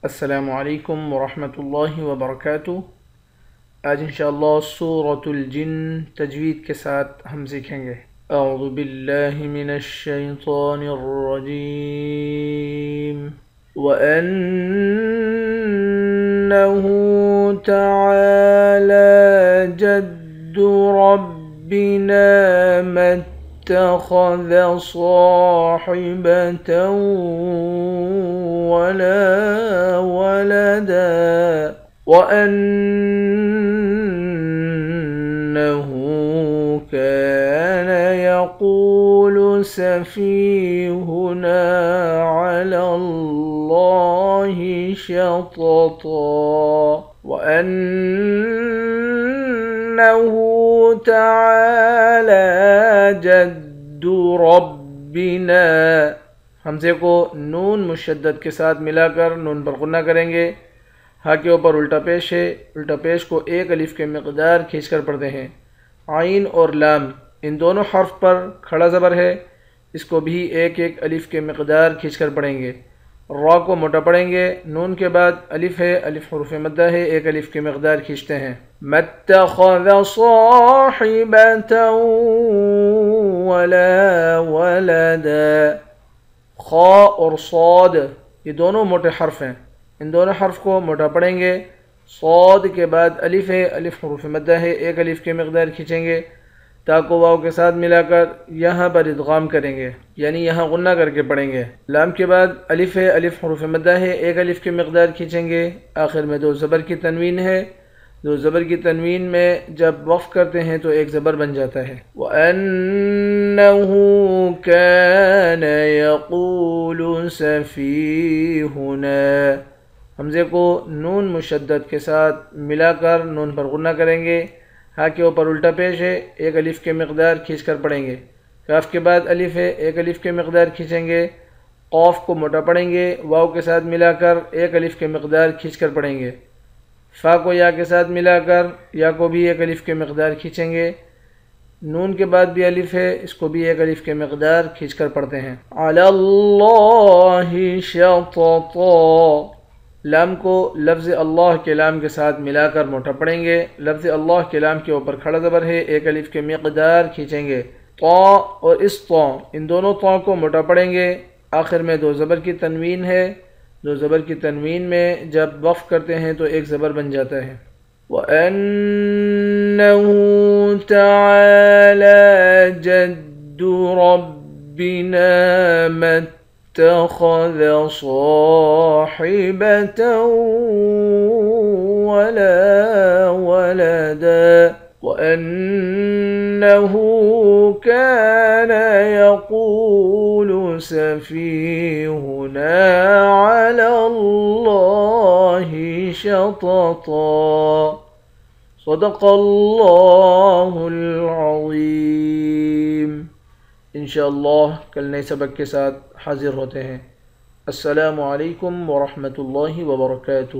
السلام علیکم ورحمۃ اللہ وبرکاتہ۔ آج انشاءاللہ سورۃ الجن تجوید کے ساتھ ہم سیکھیں گے۔ اعوذ باللہ من الشیطان الرجیم۔ وَأَنَّهُ تَعَالَى جَدُّ رَبِّنَا مَا اتَّخَذَ صَاحِبَةً وَلَا وَلَدًا وَأَنَّهُ كَانَ يَقُولُ سَفِيهُنَا عَلَى اللَّهِ شَطَطًا وَأَنَّهُ تَعَالَى جَدُّ رَبِّنَا، حمزے کو نون مشدد کے ساتھ ملا کر نون پر غنہ کریں گے۔ ہا کے اوپر الٹا پیش ہے، الٹا پیش کو ایک الف کے مقدار کھینچ کر پڑھتے ہیں۔ عین اور لام ان دونوں حرف پر کھڑا زبر ہے، اس کو بھی ایک ایک الف کے مقدار کھینچ کر پڑھیں گے۔ را کو موٹا پڑھیں گے، نون کے بعد الف ہے، الف حروف مدہ ہے، ایک الف کے مقدار کھینچتے ہیں۔ ما اتخذ صاحبة ولا ولدا، خا اور صاد یہ دونوں موٹے حرف ہیں، ان دونوں حرف کو موٹا پڑھیں گے۔ صاد کے بعد الف ہے، الف حروف مدہ ہے، ایک الف کے مقدار کھینچیں گے۔ تا کو واو کے ساتھ ملا کر یہاں پر ادغام کریں گے، یعنی یہاں غنہ کر کے پڑھیں گے۔ لام کے بعد الف ہے، الف حروف مدہ ہے، ایک الف کے مقدار کھینچیں گے۔ آخر میں دو زبر کی تنوین ہے، دو زبر کی تنوین میں جب وقف کرتے ہیں تو ایک زبر بن جاتا ہے۔ وَأَنَّهُ كَانَ يَقُولُ سَفِيهُنَا، حمزے کو نون مشدد کے ساتھ ملا کر نون پر غنہ کریں گے۔ ہا کے اوپر الٹا پیش ہے، ایک الف کے مقدار کھینچ کر پڑھیں گے۔ کاف کے بعد الف ہے، ایک الف کے مقدار کھینچیں گے۔ قاف کو موٹا پڑھیں گے، واو کے ساتھ ملا کر ایک الف کے مقدار کھینچ کر پڑھیں گے۔ فا کو یا کے ساتھ ملا کر یا کو بھی ایک الف کے مقدار کھینچیں گے۔ نون کے بعد بھی الف ہے، اس کو بھی ایک الف کے مقدار کھینچ کر پڑھتے ہیں۔ علی اللہ شططا، لام کو لفظ اللہ کے لام کے ساتھ ملا کر موٹا پڑھیں گے۔ لفظ اللہ کے لام کے اوپر کھڑا زبر ہے، ایک الف کے مقدار کھینچیں گے۔ طا اور اس طا ان دونوں طا کو موٹا پڑھیں گے۔ آخر میں دو زبر کی تنوین ہے، دو زبر کی تنوین میں جب وقف کرتے ہیں تو ایک زبر بن جاتا ہے۔ وَأَنَّهُ تَعَالَى جَدُّ رَبِّنَا مَا اتَّخَذَ صَاحِبَةً وَلَا وَلَدًا وَأَنَّهُ كَانَ يَقُولُ سَفِيهُنَا عَلَى اللَّهِ شَطَطًا۔ صدق اللہ العظیم۔ انشاءاللہ کل نئے سبق کے ساتھ حاضر ہوتے ہیں۔ السلام علیکم ورحمۃ اللہ وبرکاتہ۔